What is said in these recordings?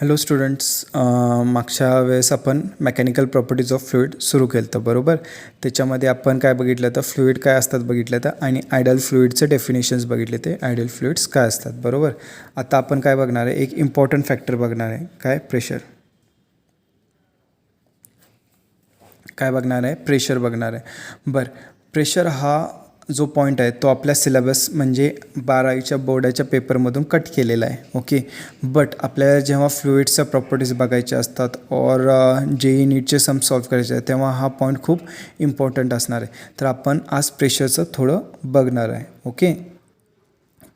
Hello students, मागच्या वेळेस आपण मेकॅनिकल प्रॉपर्टीज ऑफ फ्लुइड सुरू केलं होतं बरोबर. त्याच्यामध्ये आपण काय बघितलं तर फ्लुइड काय असतात बघितलं तर आणि आयडियल फ्लुइडचे डेफिनेशन्स बघितले ते आयडियल फ्लुइड्स काय असतात बरोबर. आता आपण काय बघणार आहे, एक इम्पॉर्टंट फॅक्टर बघणार आहे, काय प्रेशर. काय बघणार आहे, प्रेशर बघणार आहे. बरं, प्रेशर हा जो पॉईंट आहे तो आपल्या सिलेबस म्हणजे 12वीच्या बोर्डाच्या पेपरमधून कट केलेला आहे. ओके, बट आपल्याला जेव्हा फ्लुइड्सच्या प्रॉपर्टीज बघायच्या असतात और JEE नीटचे सम सॉल्व करायचे आहे तेव्हा हा पॉईंट खूप इम्पॉर्टंट असणार आहे. तर आपण आज प्रेशरचं थोडं बघणार आहे. ओके,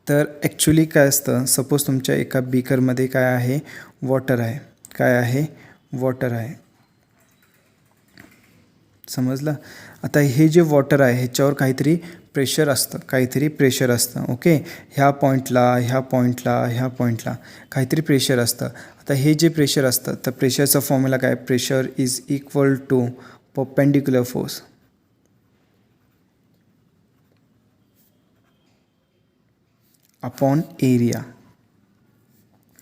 तर ॲक्च्युली काय असतं, सपोज तुमच्या एका बीकरमध्ये काय आहे, वॉटर आहे. काय आहे, वॉटर आहे. समजलं. आता हे जे वॉटर आहे ह्याच्यावर काहीतरी प्रेशर असतं, काहीतरी प्रेशर असतं. ओके, ह्या पॉईंटला काहीतरी प्रेशर असतं. आता हे जे प्रेशर असतं तर प्रेशरचा फॉर्म्युला काय, pressure is equal to perpendicular force upon area.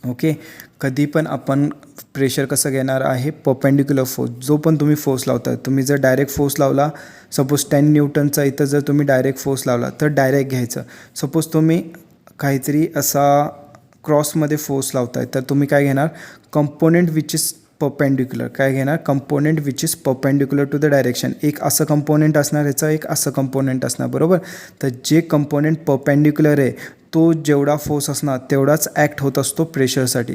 Okay, कधी पण आपण प्रेशर कसं घेणार आहे, परपेंडिक्युलर फोर्स. जो पण तुम्ही फोर्स लावता, तुम्ही जर डायरेक्ट फोर्स लावला, सपोज 10 न्यूटनचा इथं जर तुम्ही डायरेक्ट फोर्स लावला तर डायरेक्ट घ्यायचं. सपोज तुम्ही काहीतरी असा क्रॉसमध्ये फोर्स लावताय तर तुम्ही काय घेणार, कंपोनेंट विच इज परपेंडिक्युलर. काय घेणार, component which is perpendicular to the direction. एक असं कंपोनेंट असणार, ह्याचं एक असं कंपोनेंट असणार बरोबर. तर जे कंपोनेंट परपेंडिक्युलर आहे तो जेवढा फोर्स असणार तेवढाच ॲक्ट होत असतो प्रेशरसाठी,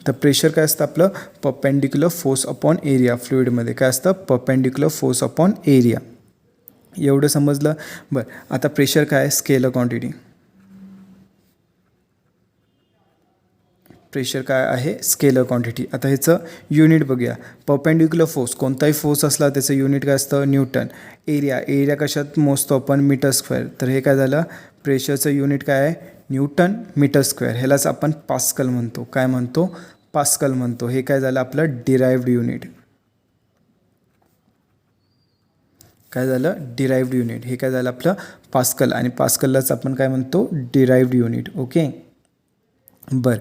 तर प्रेशर काय असतं आपलं, परपेंडिक्युलर फोर्स अपॉन एरिया. फ्लुइडमध्ये काय असतं, परपेंडिक्युलर फोर्स अपॉन एरिया. एवढं समजलं. बरं, आता प्रेशर काय, स्केलर क्वांटिटी. प्रेशर काय आहे, स्केलर क्वांटिटी. आता ह्याचं युनिट बघूया. परपेंडिक्युलर फोर्स, कोणताही फोर्स असला त्याचं युनिट काय असतं, न्यूटन. एरिया कशात मोजतो आपण, मीटर स्क्वेअर. तर हे काय झालं, प्रेशरचं युनिट काय आहे, न्यूटन मीटर स्क्वेअर. ह्यालाच आपण पास्कल म्हणतो. काय म्हणतो, पास्कल म्हणतो. हे काय झालं आपलं डिराइव्ड युनिट. काय झालं, डिराइव्ड युनिट. हे काय झालं आपलं पास्कल, आणि पास्कललाच आपण काय म्हणतो, डिराइव्ड युनिट. ओके, बरं.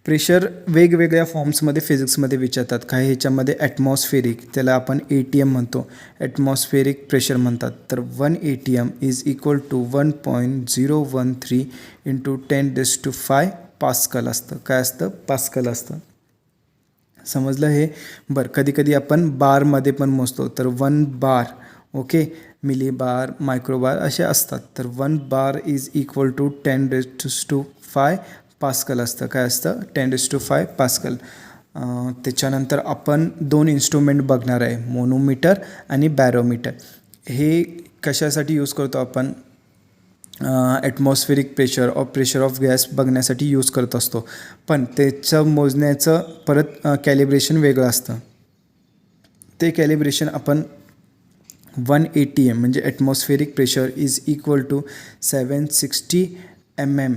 प्रेशर वेगवेगळ्या फॉर्म्समध्ये फिजिक्समध्ये विचारतात. काही ह्याच्यामध्ये ॲटमॉस्फेरिक, त्याला आपण ATM म्हणतो, ॲटमॉस्फेरिक प्रेशर म्हणतात. तर 1 ATM is equal to 1.013 into 10⁵ pascal असतं. काय असतं, पास्कल असतं. समजलं हे. बरं, कधी कधी आपण बारमध्ये पण मोजतो. तर 1 बार, ओके, मिली बार, मायक्रोबार असे असतात. तर 1 bar is equal to 10⁵ pascal असतं. काय असतं, 10⁵ पास्कल. त्याच्यानंतर आपण 2 इन्स्ट्रुमेंट बघणार आहे, मोनोमीटर आणि बॅरोमीटर. हे कशासाठी यूज करतो आपण, atmospheric pressure of pressure of gas बघण्यासाठी यूज करत असतो. पण त्याचं मोजण्याचं परत कॅलिब्रेशन वेगळं असतं. ते कॅलिब्रेशन आपण 1 ATM म्हणजे atmospheric pressure is equal to 760 mm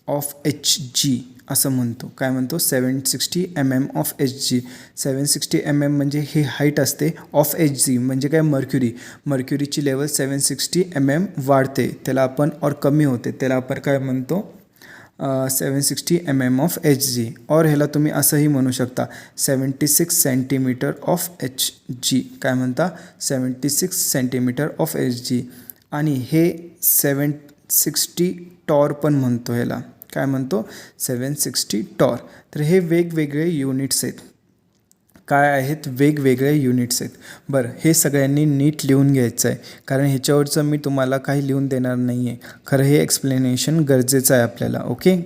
of Hg असं म्हणतो. काय म्हणतो, 760 mm ऑफ Hg. 760 mm म्हणजे हे हाईट असते, ऑफ Hg म्हणजे काय, मर्क्युरीची लेवल 760 mm वाढते त्याला आपण, और कमी होते त्याला आपण काय म्हणतो, 760 mm ऑफ Hg. और ह्याला तुम्ही असंही म्हणू शकता 76 सेंटीमीटर ऑफ Hg. काय म्हणता, 76 सेंटीमीटर ऑफ Hg. आणि हे 760 टॉर पण म्हणतो ह्याला. काय म्हणतो, 760 टॉर. तर हे वेगवेगळे युनिट्स आहेत. काय आहेत, वेगवेगळे युनिट्स आहेत. बरं, हे सगळ्यांनी नीट लिहून घ्यायचं आहे, कारण ह्याच्यावरचं मी तुम्हाला काही लिहून देणार नाही आहे. खरं हे एक्सप्लेनेशन गरजेचं आहे आपल्याला. ओके,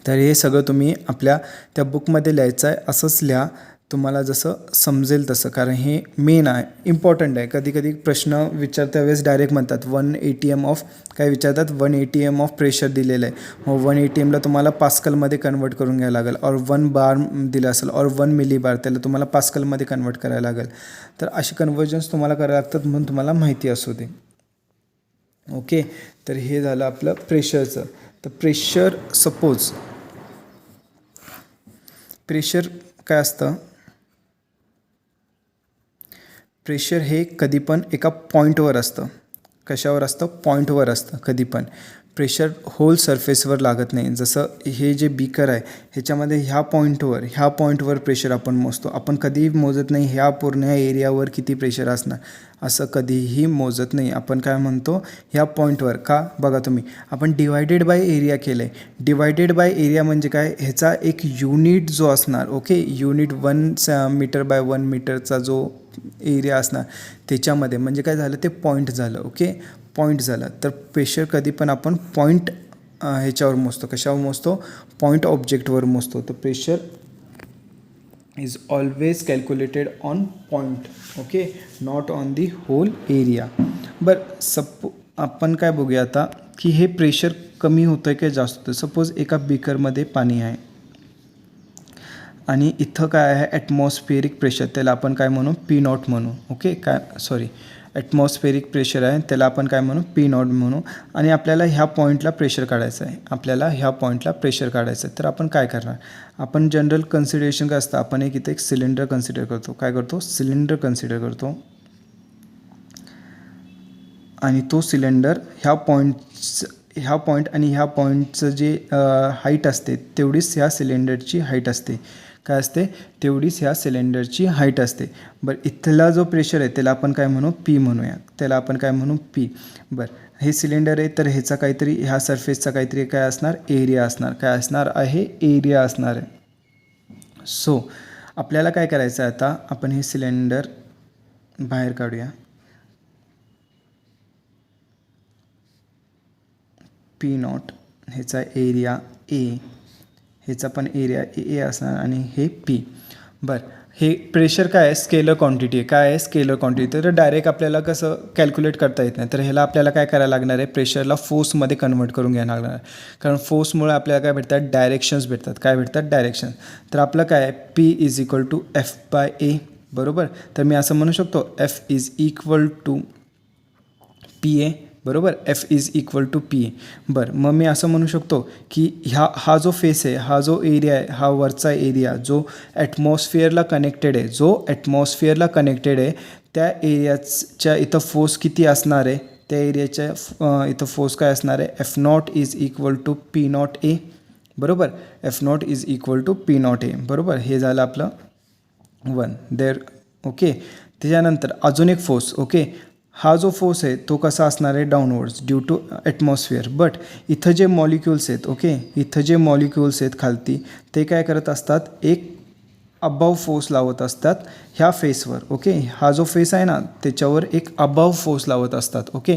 तर हे सगळं तुम्ही आपल्या त्या बुकमध्ये लिहायचं आहे. असंच लिहा, तुम्हाला जसं समजेल तसं, कारण हे मेन आहे, इम्पॉर्टंट आहे. कधी कधी प्रश्न विचारता वेळेस डायरेक्ट म्हणतात 1 ATM ऑफ, काय विचारतात, 1 ATM ऑफ प्रेशर दिलेलं आहे. मग 1 ATMला तुम्हाला पास्कलमध्ये कन्वर्ट करून घ्यायला लागेल. और 1 बार दिलं असेल, और 1 मिली बार, त्याला तुम्हाला पास्कलमध्ये कन्वर्ट करायला लागेल. तर असे कन्वर्जन्स तुम्हाला करायला लागतात, म्हणून तुम्हाला माहिती असू दे. ओके, तर हे झालं आपलं प्रेशरचं. तर प्रेशर, सपोज प्रेशर काय असतं, प्रेशर हे कधी पण एका पॉईंटवर असतं. कशावर असतं, पॉईंटवर असतं कधी पण. प्रेशर होल सरफेसवर लागत नाही. जसं हे जे बीकर आहे ह्याच्यामध्ये ह्या पॉईंटवर प्रेशर आपण मोजतो. आपण कधीही मोजत नाही ह्या पूर्ण एरियावर किती प्रेशर असणार, असं कधीही मोजत नाही. आपण काय म्हणतो ह्या पॉईंटवर. का बघा तुम्ही, आपण डिवायडेड बाय एरिया केलं आहे. डिवायडेड बाय एरिया म्हणजे काय, ह्याचा एक युनिट जो असणार, ओके, युनिट 1 मीटर बाय 1 मीटरचा जो एरिया असणार त्याच्यामध्ये म्हणजे काय झालं, ते पॉईंट झालं. ओके, पॉईंट झालं. तर प्रेशर कधी पण आपण पॉईंट ह्याच्यावर मोजतो. कशावर मोजतो, पॉईंट ऑब्जेक्टवर मोजतो. तर pressure is always calculated on point, okay, not on the whole area. बरं, आपण काय बघूया आता की हे प्रेशर कमी होतं आहे की जास्त होतं. सपोज एका बीकरमध्ये पाणी आहे आणि इथं काय आहे ॲटमॉस्फेरिक प्रेशर, त्याला आपण काय म्हणू, पी नॉट म्हणू. ओके, ॲटमॉस्फेरिक प्रेशर आहे त्याला आपण काय म्हणू, पी नॉट म्हणू. आणि आपल्याला ह्या पॉईंटला प्रेशर काढायचं आहे, तर आपण काय करणार, आपण जनरल कन्सिडरेशन काय असतं, आपण इथे एक सिलेंडर कन्सिडर करतो. काय करतो, सिलेंडर कन्सिडर करतो. आणि तो सिलेंडर ह्या पॉईंट आणि ह्या पॉईंटचं जे हाईट असते तेवढीच ह्या सिलेंडरची हाईट असते. काय असते, तेवढीच ह्या सिलेंडरची हाईट असते. बरं, इथला जो प्रेशर आहे त्याला आपण काय म्हणू, पी म्हणूया. बरं, हे सिलेंडर आहे तर ह्याचा काहीतरी, ह्या सरफेसचा काहीतरी काय असणार, एरिया असणार. काय असणार आहे, एरिया असणार आहे. सो आपल्याला काय करायचं आहे आता, आपण हे सिलेंडर बाहेर काढूया. पी नॉट, ह्याचा एरिया ए, ह्याचा पण एरिया ए असणार आणि हे पी. बरं, हे प्रेशर काय आहे, स्केलर क्वांटिटी आहे. काय आहे, स्केलर क्वांटिटी. तर डायरेक्ट आपल्याला कसं कॅल्क्युलेट करता येत नाही. तर ह्याला आपल्याला काय करायला लागणार आहे, प्रेशरला फोर्समध्ये कन्वर्ट करून घ्यायला लागणार आहे. कारण फोर्समुळे आपल्याला काय भेटतात, डायरेक्शन्स भेटतात. काय भेटतात, डायरेक्शन. तर आपलं काय आहे, P is equal to F by A, बरोबर. तर मी असं म्हणू शकतो F is equal to P A, बरोबर. F is equal to P A. बरं, मग मी असं म्हणू शकतो की हा जो फेस आहे, हा जो एरिया आहे, हा वरचा एरिया जो ॲटमॉस्फिअरला कनेक्टेड आहे, त्या एरियाच्या इथं फोर्स किती असणार आहे, त्या एरियाच्या इथं फोर्स काय असणार आहे, F not is equal to P not A, बरोबर. F not is equal to P not A, बरोबर. हे झालं आपलं 1 देर. ओके, त्याच्यानंतर अजून एक फोर्स. ओके, हा जो फोर्स आहे तो कसा असणार आहे, downwards due to atmosphere. But इथं जे मॉलिक्युल्स आहेत, खालती ते काय करत असतात, एक अबाव फोर्स लावत असतात ह्या फेसवर. ओके, हा जो फेस आहे ना त्याच्यावर एक अबाव फोर्स लावत असतात. ओके,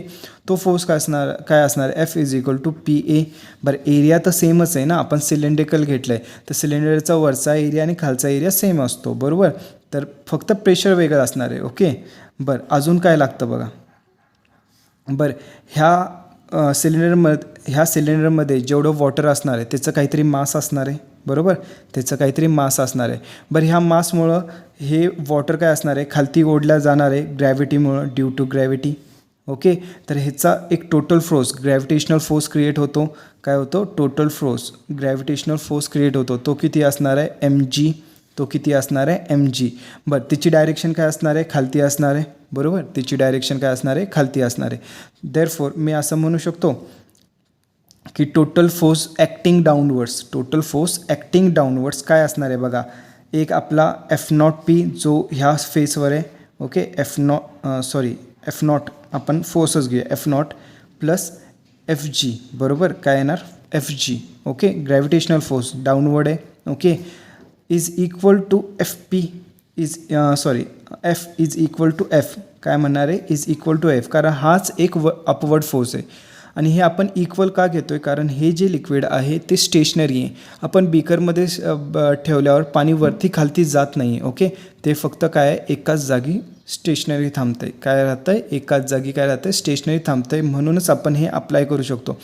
तो फोर्स काय असणार, F is equal to P A. बरं, एरिया तर सेमच आहे ना, आपण सिलेंड्रिकल घेतलं आहे तर सिलेंडरचा वरचा एरिया आणि खालचा एरिया सेम असतो, बरोबर. तर फक्त प्रेशर वेगळं असणार आहे. ओके, बरं, अजून काय लागतं बघा. बरं, ह्या सिलेंडरमध्ये जेवढं वॉटर असणार आहे त्याचं काहीतरी मास असणार आहे, बरोबर. बरं, ह्या मासमुळं हे वॉटर काय असणार आहे, खालती ओढल्या जाणार आहे ग्रॅव्हिटीमुळं, ड्यू टू ग्रॅव्हिटी. ओके, तर ह्याचा एक total force, gravitational force create होतो. काय होतो, total force, gravitational force create होतो. तो किती असणार आहे, एम जी. बरं, तिची डायरेक्शन काय असणार आहे, खालती असणार आहे, बरोबर. देअरफॉर मी असं म्हणू शकतो की टोटल फोर्स ॲक्टिंग डाऊनवर्ड्स काय असणार आहे बघा. एक आपला एफ नॉट पी जो ह्या फेसवर आहे. ओके, एफ नॉट आपण फोर्सच घेऊया, F not plus F G, बरोबर. काय येणार, F G. Okay, gravitational force downward आहे. Okay, is equal to F P F is equal to F. काय म्हणणार आहे, इज इक्वल टू एफ, कारण हाच एक अपवर्ड फोर्स आहे. आणि हे आपण इक्वल का घेतो आहे, कारण हे जे लिक्विड आहे ते स्टेशनरी आहे. आपण बीकरमध्ये ठेवल्यावर पाणी वरती खालती जात नाही आहे. ओके, ते फक्त काय आहे, एकाच जागी स्टेशनरी थांबतं आहे. स्टेशनरी थांबतं आहे. म्हणूनच आपण हे अप्लाय करू शकतो.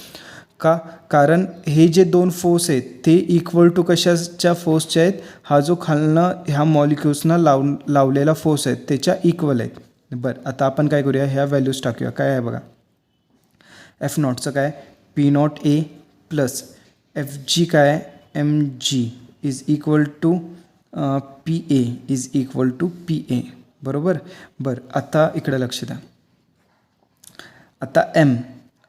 का, कारण हे जे दोन फोर्स आहेत ते इक्वल टू कशाच्या फोर्सचे आहेत, हा जो खालनं ह्या मॉलिक्युल्सना लावलेला फोर्स आहे त्याच्या इक्वल आहेत. बरं, आता आपण काय करूया, ह्या व्हॅल्यूज टाकूया. काय आहे बघा, एफ नॉटचं काय, P not A plus F G काय आहे, M G is equal to P A is equal to P A, बरोबर. बरं, आता इकडे लक्ष द्या. आता एम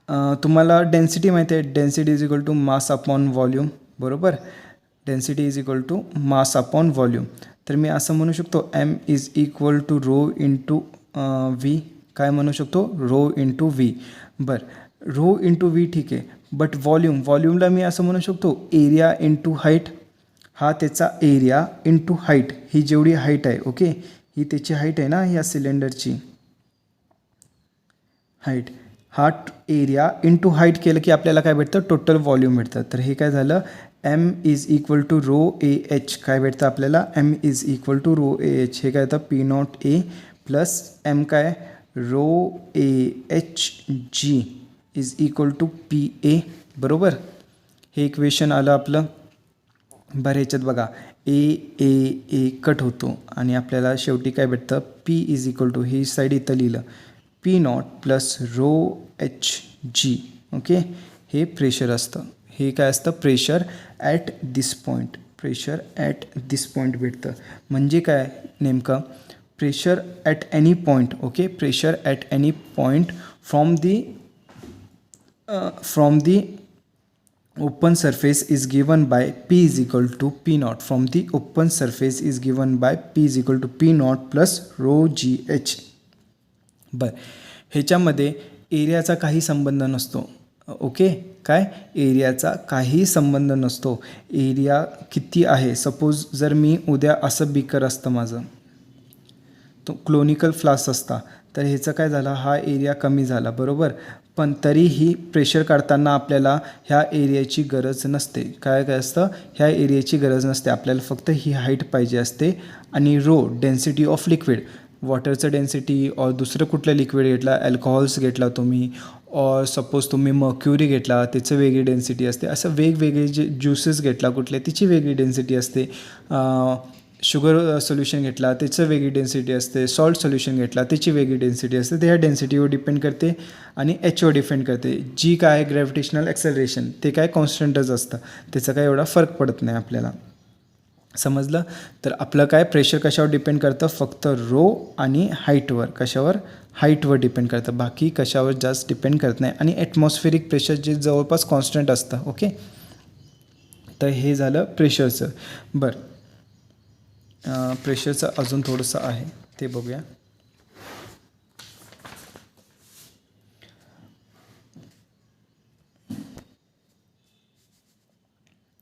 तुम्हाला डेन्सिटी माहिती आहे, density is equal to mass upon volume, बरोबर. Density is equal to mass upon volume. तर मी असं म्हणू शकतो M is equal to rho into V. काय म्हणू शकतो, रो इंटू व्ही. बरं, रो इंटू व्ही ठीक आहे. बट व्हॉल्यूमला मी असं म्हणू शकतो एरिया इंटू हाईट. हा त्याचा एरिया इंटू हाईट, ही जेवढी हाईट आहे, ओके, ही त्याची हाईट आहे ना या सिलेंडरची हाईट. हा एरिया इंटू हाईट केलं की आपल्याला काय भेटतं, टोटल व्हॉल्यूम भेटतं. तर हे काय झालं, M is equal to rho A H. काय भेटतं आपल्याला, M is equal to rho A H. हे काय येतं, P not A plus M काय, rho A H G is equal to P A, बरोबर. हे इक्वेशन आलं आपलं. बरं, ह्याच्यात बघा ए ए ए कट होतो आणि आपल्याला शेवटी काय भेटतं, पी इज इक्वल टू, ही साईड इथं लिहिलं, P naught plus rho H G. Okay, हे प्रेशर असतं. हे काय असतं, pressure at this point. Pressure at this point भेटतं. म्हणजे काय नेमकं, pressure at any point. Okay, pressure at any point from the open surface is given by P is equal to P naught. From the open surface is given by P is equal to P naught plus rho GH. बरं, ह्याच्यामध्ये एरियाचा काही संबंध नसतो. Okay, काय एरियाचा काही संबंध नसतो. Area किती आहे, सपोज जर मी उद्या असं बीकर असतं माझं, तो क्लोनिकल फ्लास्क असता, तर ह्याचं काय झालं, हा एरिया कमी झाला, बरोबर. पण तरीही प्रेशर काढताना आपल्याला ह्या एरियाची गरज नसते. काय असतं, ह्या एरियाची गरज नसते. आपल्याला फक्त ही हाईट पाहिजे असते. आणि रो, डेन्सिटी ऑफ लिक्विड, वॉटरचं डेन्सिटी और दुसरं कुठलं लिक्विड घेतला, अल्कोहोल्स घेतला तुम्ही, और सपोज तुम्ही मर्क्युरी घेतला, त्याचं वेगळी डेन्सिटी असते. असं वेगवेगळे जे ज्युसेस घेतला कुठले, तिची वेगळी डेन्सिटी असते. शुगर सोल्युशन घेतला, त्याचं वेगळी डेन्सिटी असते. सॉल्ट सोल्युशन घेतला, त्याची वेगळी डेन्सिटी असते. ते ह्या डेन्सिटीवर डिपेंड करते आणि एचवर डिपेंड करते. जी काय ग्रॅव्हिटेशनल ॲक्सेलरेशन, ते काय कॉन्स्टंटच असतं, त्याचा काय एवढा फरक पडत नाही आपल्याला. समजलं. तर आपलं काय प्रेशर कशावर डिपेंड करतं, फक्त रो आणि हाईटवर. कशावर, हाईटवर डिपेंड करतं, बाकी कशावर जास्त डिपेंड करत नाही. आणि ॲटमॉस्फेरिक प्रेशर जे जवळपास कॉन्स्टंट असतं. ओके, तर हे झालं प्रेशरचं. बरं, प्रेशरचं अजून थोडंसं आहे, ते बघूया.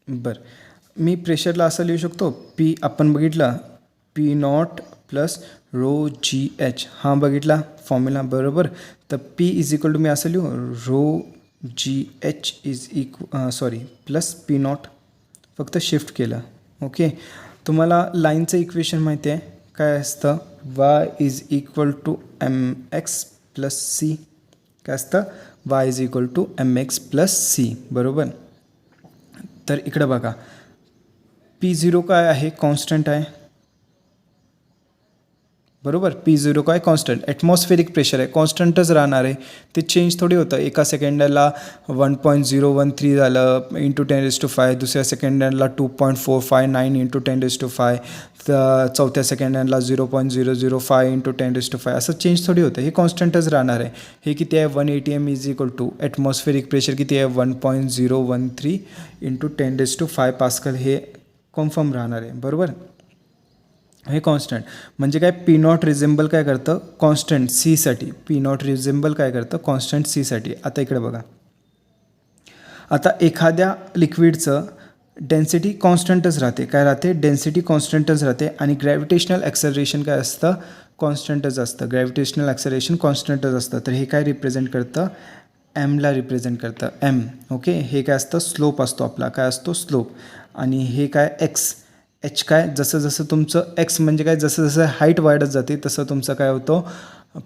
बरं, मी प्रेशरला असं लिहू शकतो, पी आपण बघितलं, P naught plus rho G H. हां, बघितला फॉर्म्युला, बरोबर. तर पी इज इक्वल टू मी असं लिहू, rho G H is sorry plus P naught, फक्त शिफ्ट केलं. ओके, तुम्हाला लाईनचं इक्वेशन माहिती आहे काय असतं, Y is equal to M X plus C. काय असतं, Y is equal to M X plus C, बरोबर. तर इकडं बघा, P0 काय आहे, कॉन्स्टंट आहे, बरोबर. P0 काय, कॉन्स्टंट. ॲटमॉस्फेरिक प्रेशर आहे, कॉन्स्टंटच राहणार आहे, ते चेंज थोडी होतं. एका सेकंडाला 1.013 झालं इंटू 10⁵, दुसऱ्या सेकंडाला 2.459 इंटू 10⁵, चौथ्या सेकंडाला 0.005 इंटू 10⁵. असं चेंज थोडी होतं, हे कॉन्स्टंटच राहणार आहे. हे किती आहे, 180 m is equal to atmospheric pressure किती आहे, 1.013 इंटू 10⁵ पास्कल. हे कन्फर्म राहणार आहे, बरोबर. हे कॉन्स्टंट म्हणजे काय, पी नॉट रिझेंबल काय करतं, कॉन्स्टंट सीसाठी. पी नॉट रिझेंबल काय करतं, कॉन्स्टंट सीसाठी. आता इकडे बघा, आता एखाद्या लिक्विडचं डेन्सिटी कॉन्स्टंटच राहते. काय राहते, डेन्सिटी कॉन्स्टंटच राहते. आणि ग्रॅव्हिटेशनल ॲक्सेलरेशन काय असतं, कॉन्स्टंटच असतं. ग्रॅव्हिटेशनल ॲक्सेलरेशन कॉन्स्टंटच असतं. तर हे काय रिप्रेझेंट करतं, एमला रिप्रेझेंट करतं, एम. ओके, हे काय असतं, स्लोप असतो आपला. काय असतो, स्लोप. आणि हे काय, एक्स. एच काय, जसं जसं तुमचं एक्स म्हणजे काय, जसं जसं हाईट वाढत जाते तसं तुमचं काय होतं,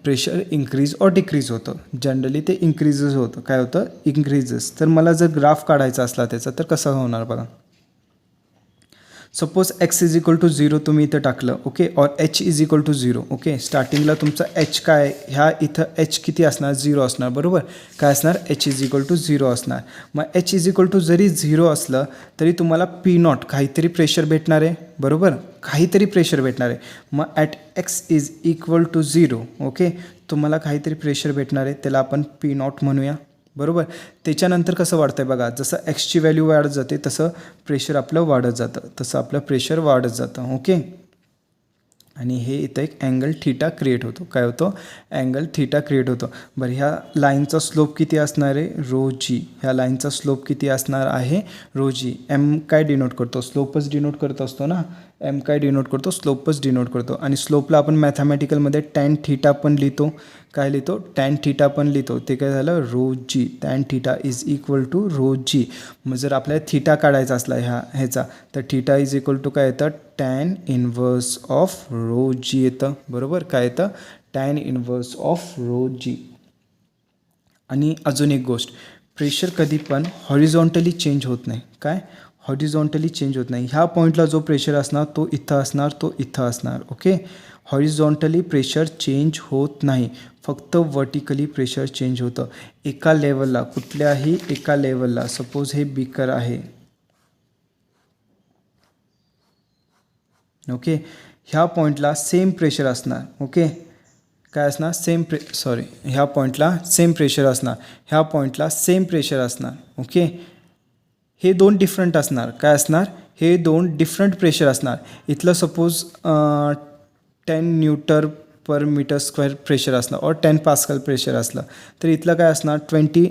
प्रेशर इन्क्रीज और डिक्रीज होतं. जनरली ते इन्क्रीजेस होतं. काय होतं, इन्क्रीजेस. तर मला जर ग्राफ काढायचा असला त्याचा, तर कसं होणार बघा. Suppose X is equal to 0 तुम्ही इथं टाकलं, ओके, और H is equal to 0. Okay, स्टार्टिंगला तुमचा एच काय, ह्या इथं एच किती असणार, 0 असणार, बरोबर. काय असणार, एच इज इक्वल टू 0 असणार. मग एच इज इक्वल टू जरी 0 असलं तरी तुम्हाला पी नॉट काहीतरी प्रेशर भेटणार आहे, बरोबर. काहीतरी प्रेशर भेटणार आहे. मग at X is equal to 0, okay, तुम्हाला काहीतरी प्रेशर भेटणार आहे, त्याला आपण पी नॉट म्हणूया, बरोबर. त्याच्यानंतर कसं वाढतं आहे बघा, जसं एक्सची व्हॅल्यू वाढत जाते तसं प्रेशर आपलं वाढत जातं, तसं आपलं प्रेशर वाढत जातं. ओके. आणि हे इथं एक अँगल थीटा क्रिएट होतो. काय होतो? अँगल थीटा क्रिएट होतो. बरं, ह्या लाईनचा स्लोप किती असणार आहे? रो जी. ह्या लाईनचा स्लोप किती असणार आहे? रो जी. एम काय डिनोट करतो? स्लोपच डिनोट करत असतो ना. एम काय डिनोट करतो? स्लोपच डिनोट करतो. आणि स्लोपला आपण मॅथमॅटिकलमध्ये टॅन थीटा पण लिहितो. काय लिहितो? टॅन थीटा पण लिहितो. ते काय झालं? Rho G. Tan theta is equal to rho G. मग जर आपल्याला थीटा काढायचा असला ह्याचा, तर थीटा इज इक्वल टू काय येतं? टॅन इनवर्स ऑफ रो जी येतं. बरोबर. काय येतं? टॅन इनवर्स ऑफ रो जी. आणि अजून एक गोष्ट, प्रेशर कधी पण हॉरिझॉन्टली चेंज होत नाही. काय? हॉरिझॉन्टली चेंज होत नाही. ह्या पॉईंटला जो प्रेशर असणार तो इथं असणार, तो इथं असणार. ओके. हॉरिझॉन्टली प्रेशर चेंज होत नाही, फक्त वर्टिकली प्रेशर चेंज होतं. एका लेवलला, कुठल्याही एका लेवलला, सपोज हे बीकर आहे. ओके. ह्या पॉईंटला सेम प्रेशर असणार. ओके. काय असणार? ह्या पॉईंटला सेम प्रेशर असणार, ह्या पॉईंटला सेम प्रेशर असणार. ओके. हे दोन डिफरंट असणार. काय असणार? हे दोन डिफरंट प्रेशर असणार. इथलं सपोज 10 न्यूटन पर मीटर स्क्वेअर प्रेशर असलं और 10 पास्कल प्रेशर असलं, तर इथलं काय असणार? 20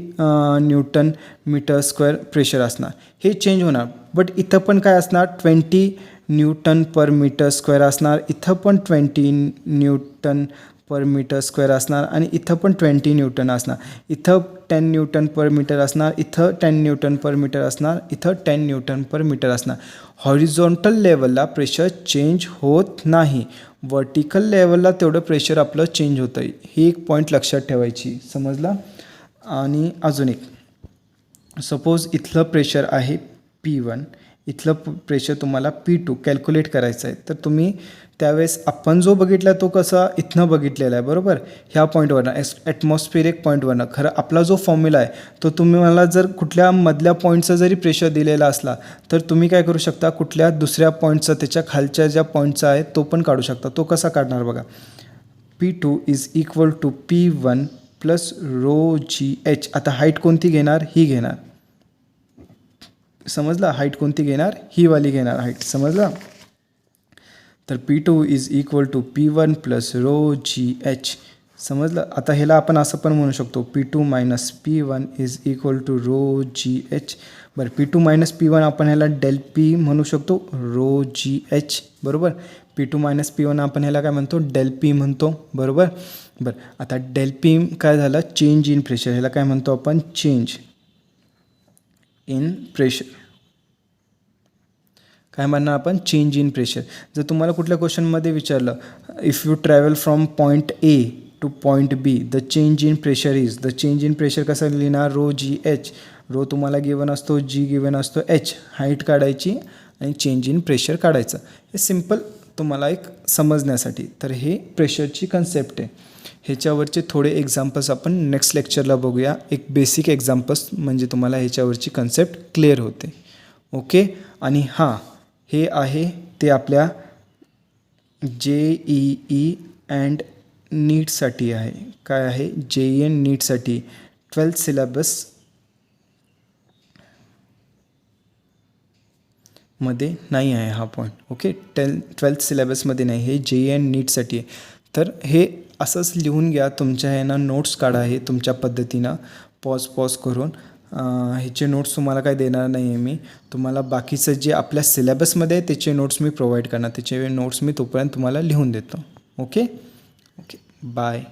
न्यूटन मीटर स्क्वेअर प्रेशर असणार. हे चेंज होणार. बट इथं पण काय असणार? 20 न्यूटन पर मीटर स्क्वेअर असणार, इथं पण 20 न्यूटन पर मीटर स्क्वेअर असणार, आणि इथं पण 20 न्यूटन असणार. इथं 10 न्यूटन पर मीटर असणार, इथं 10 न्यूटन पर मीटर असणार, इथं 10 न्यूटन पर मीटर असणार. हॉरिझॉन्टल लेवलला प्रेशर चेंज होत नाही, वर्टिकल लेवलला तेवढं प्रेशर आपलं चेंज होतं. ही एक पॉईंट लक्षात ठेवायची. समजला? आणि अजून एक, सपोज इथलं प्रेशर आहे P1, इथलं प्रेशर तुम्हाला P2 कॅल्क्युलेट करायचं आहे. तर तुम्ही त्यावेळेस आपण जो बघितला तो कसा इथनं बघितलेला आहे. बरोबर. ह्या पॉईंटवरनं, ॲटमॉस्फिरिक पॉईंटवरनं. खरं आपला जो फॉर्म्युला आहे तो तुम्ही मला जर कुठल्या मधल्या पॉईंटचा जरी प्रेशर दिलेला असला, तर तुम्ही काय करू शकता? कुठल्या दुसऱ्या पॉईंटचा, त्याच्या खालच्या ज्या पॉईंटचा आहे तो पण काढू शकता. तो कसा काढणार बघा? P2 is equal to P1 plus rho G H. आता हाईट कोणती घेणार? ही घेणार. समजला? हाईट कोणती घेणार? ही वाली घेणार हाईट. समजला? तर P2 is equal to P1 plus rho G H. समजलं? आता ह्याला आपण असं पण म्हणू शकतो, P2 minus P1 is equal to rho G H. बरं, P2 मायनस P1 आपण ह्याला डेल P म्हणू शकतो, रो जी एच. बरोबर. P2 मायनस P1 आपण ह्याला काय म्हणतो? डेल P म्हणतो. बरोबर. बरं, आता डेल P काय झालं? Change in pressure. ह्याला काय म्हणतो आपण? Change in pressure. काय म्हणणार आपण? Change in pressure. जर तुम्हाला कुठल्या क्वेश्चनमध्ये विचारलं, if you travel from point A to point B, the change in pressure is. The change in pressure कसं लिहिणार? Rho G H. रो तुम्हाला गिवन असतो, जी गिवन असतो, एच. हाईट काढायची आणि चेंज इन प्रेशर काढायचं. हे सिम्पल तुम्हाला एक समजण्यासाठी. तर हे प्रेशरची कन्सेप्ट आहे. ह्याच्यावरचे थोडे एक्झाम्पल्स आपण नेक्स्ट लेक्चरला बघूया. एक बेसिक एक्झाम्पल्स म्हणजे तुम्हाला ह्याच्यावरची कन्सेप्ट क्लिअर होते. ओके. आणि हां, हे आहे ते आपल्या JEE अँड नीटसाठी आहे. काय आहे? JEE नीटसाठी 12th सिलेबस मध्ये नाही आहे हा पॉईंट. ओके. 12th सिलेबसमध्ये नाही, हे JEE नीटसाठी आहे. तर हे असंच लिहून घ्या. तुमच्या ह्यानं नोट्स काढा हे तुमच्या पद्धतीनं पॉज करून. ह्याचे नोट्स तुम्हाला काय देणार नाही आहे मी. तुम्हाला बाकीचं जे आपल्या सिलेबसमध्ये आहे त्याचे नोट्स मी प्रोव्हाइड करणार. त्याचे नोट्स मी तोपर्यंत तुम्हाला लिहून देतो. ओके. ओके. बाय.